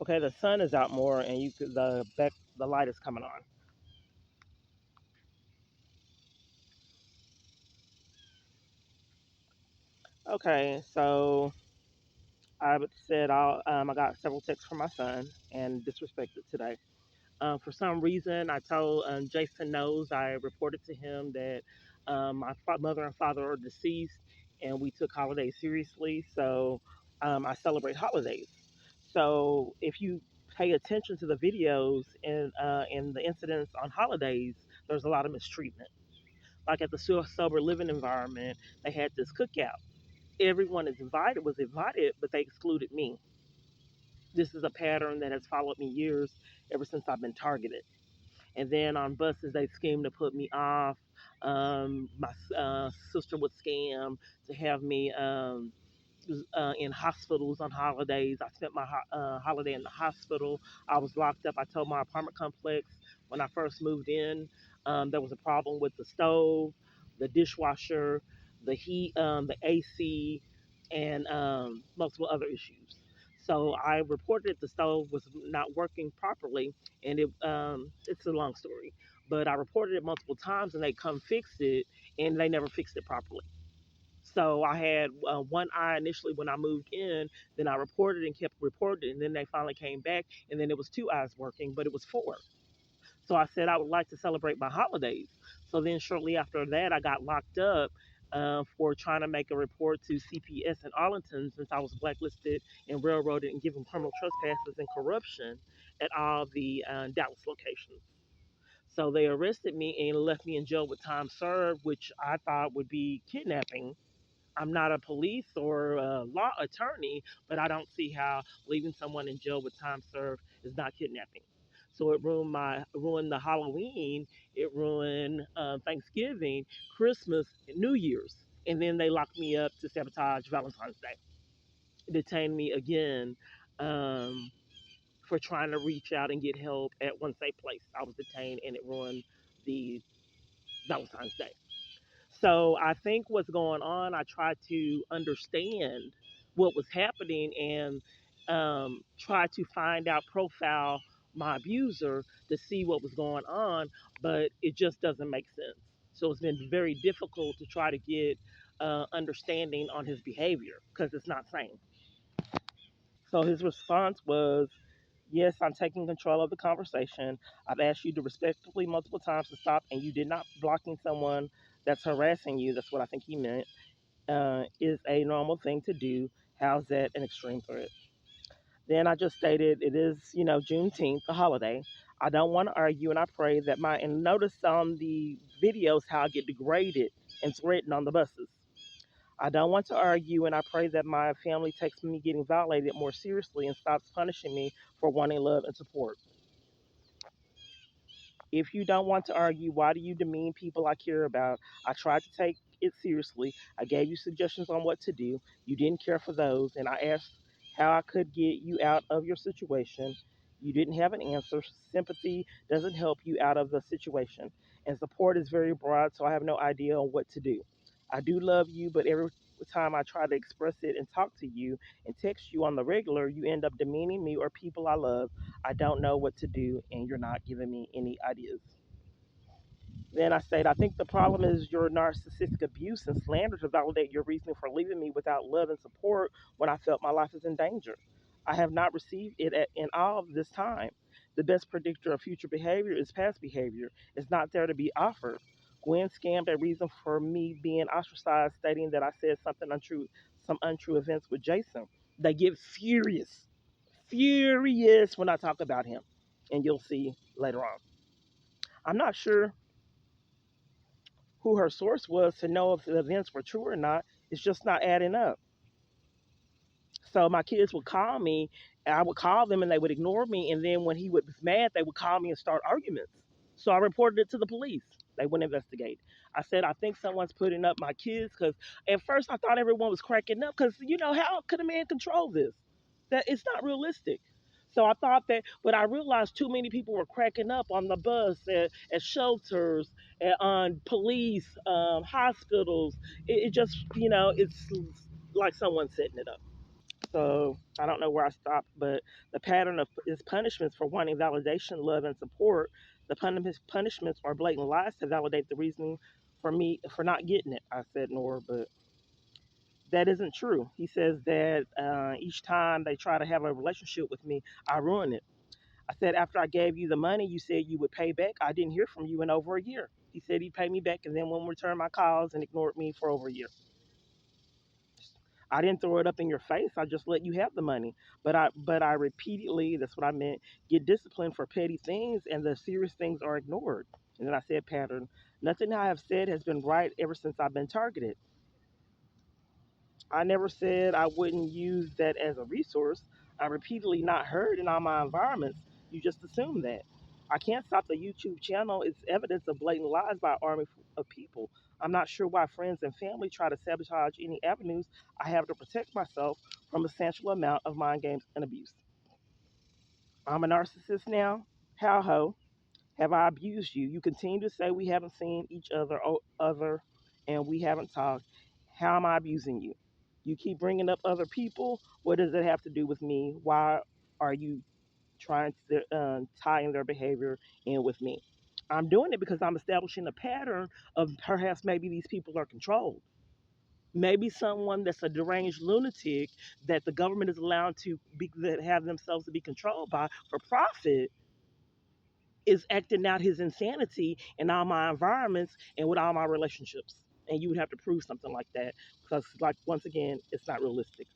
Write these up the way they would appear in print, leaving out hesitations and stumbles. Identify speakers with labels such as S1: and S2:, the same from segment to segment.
S1: Okay, the sun is out more, and the light is coming on. Okay, so I said I got several texts from my son and disrespected today. For some reason, I told Jason knows I reported to him that my mother and father are deceased, and we took holidays seriously. So I celebrate holidays. So if you pay attention to the videos and the incidents on holidays, there's a lot of mistreatment. Like at the sober living environment, they had this cookout. Everyone is invited was invited, but they excluded me. This is a pattern that has followed me years ever since I've been targeted. And then on buses, they schemed to put me off. My sister would scam to have me in hospitals on holidays. I spent my holiday in the hospital. I was locked up. I told my apartment complex when I first moved in there was a problem with the stove, the dishwasher, the heat, the AC, and multiple other issues. So I reported the stove was not working properly, and it's a long story. But I reported it multiple times, and they come fix it, and they never fixed it properly. So I had one eye initially when I moved in. Then I reported and kept reporting, and then they finally came back, and then it was two eyes working, but it was four. So I said I would like to celebrate my holidays. So then shortly after that, I got locked up for trying to make a report to CPS in Arlington since I was blacklisted and railroaded and given criminal trespasses and corruption at all the Dallas locations. So they arrested me and left me in jail with time served, which I thought would be kidnapping. I'm not a police or a law attorney, but I don't see how leaving someone in jail with time served is not kidnapping. So it ruined the Halloween, it ruined Thanksgiving, Christmas, and New Year's, and then they locked me up to sabotage Valentine's Day. Detained me again um, for trying to reach out and get help at one safe place. I was detained, and it ruined the Valentine's Day. So I think what's going on, I tried to understand what was happening and try to find out, profile my abuser to see what was going on, but it just doesn't make sense. So it's been very difficult to try to get understanding on his behavior because it's not sane. So his response was, yes, I'm taking control of the conversation. I've asked you to respectfully multiple times to stop, and you did not. Blocking someone that's harassing you, that's what I think he meant, is a normal thing to do. How's that an extreme threat? Then I just stated it is, Juneteenth, the holiday. I don't want to argue, and I pray that and notice on the videos how I get degraded and threatened on the buses. I don't want to argue, and I pray that my family takes me getting violated more seriously and stops punishing me for wanting love and support. If you don't want to argue, why do you demean people I care about? I tried to take it seriously. I gave you suggestions on what to do. You didn't care for those, and I asked how I could get you out of your situation. You didn't have an answer. Sympathy doesn't help you out of the situation, and support is very broad, so I have no idea on what to do. I do love you, but every time I try to express it and talk to you and text you on the regular, you end up demeaning me or people I love. I don't know what to do, and you're not giving me any ideas. Then I said, I think the problem is your narcissistic abuse and slander to validate your reasoning for leaving me without love and support when I felt my life is in danger. I have not received it in all of this time. The best predictor of future behavior is past behavior. It's not there to be offered. Gwen scammed a reason for me being ostracized, stating that I said something untrue, some untrue events with Jason. They get furious, furious when I talk about him, and you'll see later on. I'm not sure who her source was to know if the events were true or not. It's just not adding up. So my kids would call me, and I would call them, and they would ignore me. And then when he was mad, they would call me and start arguments. So I reported it to the police. They wouldn't investigate. I said, I think someone's putting up my kids because at first I thought everyone was cracking up because, how could a man control this? That it's not realistic. So I thought that, but I realized too many people were cracking up on the bus, at shelters, on police, hospitals. It just, it's like someone setting it up. So I don't know where I stopped, but the pattern of is punishments for wanting validation, love, and support. The punishments are blatant lies to validate the reasoning for me for not getting it. I said, Nor, but that isn't true. He says that each time they try to have a relationship with me, I ruin it. I said, after I gave you the money, you said you would pay back. I didn't hear from you in over a year. He said he'd pay me back and then wouldn't return my calls and ignored me for over a year. I didn't throw it up in your face. I just let you have the money. But I repeatedly, that's what I meant, get disciplined for petty things and the serious things are ignored. And then I said pattern. Nothing I have said has been right ever since I've been targeted. I never said I wouldn't use that as a resource. I'm repeatedly not heard in all my environments. You just assume that. I can't stop the YouTube channel. It's evidence of blatant lies by an army of people. I'm not sure why friends and family try to sabotage any avenues I have to protect myself from a substantial amount of mind games and abuse. I'm a narcissist now? How ho? Have I abused you? You continue to say we haven't seen each other and we haven't talked. How am I abusing you? You keep bringing up other people. What does it have to do with me? Why are you trying to tie in their behavior in with me? I'm doing it because I'm establishing a pattern of perhaps maybe these people are controlled. Maybe someone that's a deranged lunatic that the government is allowed to that have themselves to be controlled by for profit is acting out his insanity in all my environments and with all my relationships. And you would have to prove something like that because, like, once again, it's not realistic.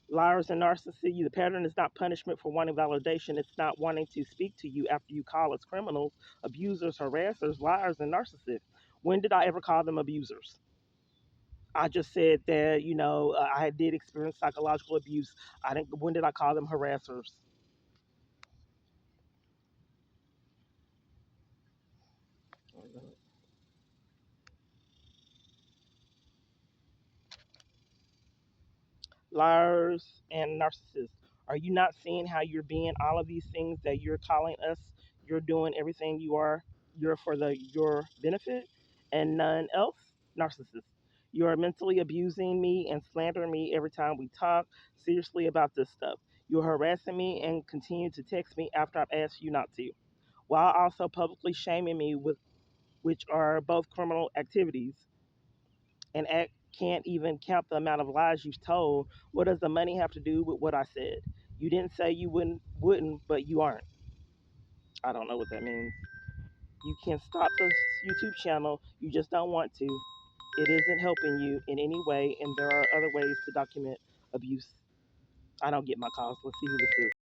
S1: Liars and narcissists, the pattern is not punishment for wanting validation. It's not wanting to speak to you after you call us criminals, abusers, harassers, liars, and narcissists. When did I ever call them abusers? I just said that, I did experience psychological abuse. I didn't. When did I call them harassers? Liars, and narcissists. Are you not seeing how you're being all of these things that you're calling us? You're doing everything you are. You're for your benefit and none else. Narcissist. You are mentally abusing me and slandering me every time we talk seriously about this stuff. You're harassing me and continue to text me after I've asked you not to, while also publicly shaming me with which are both criminal activities and can't even count the amount of lies you've told. What does the money have to do with what I said? You didn't say you wouldn't, but you aren't. I don't know what that means. You can stop this YouTube channel. You just don't want to. It isn't helping you in any way, and there are other ways to document abuse. I don't get my calls. Let's see who this is.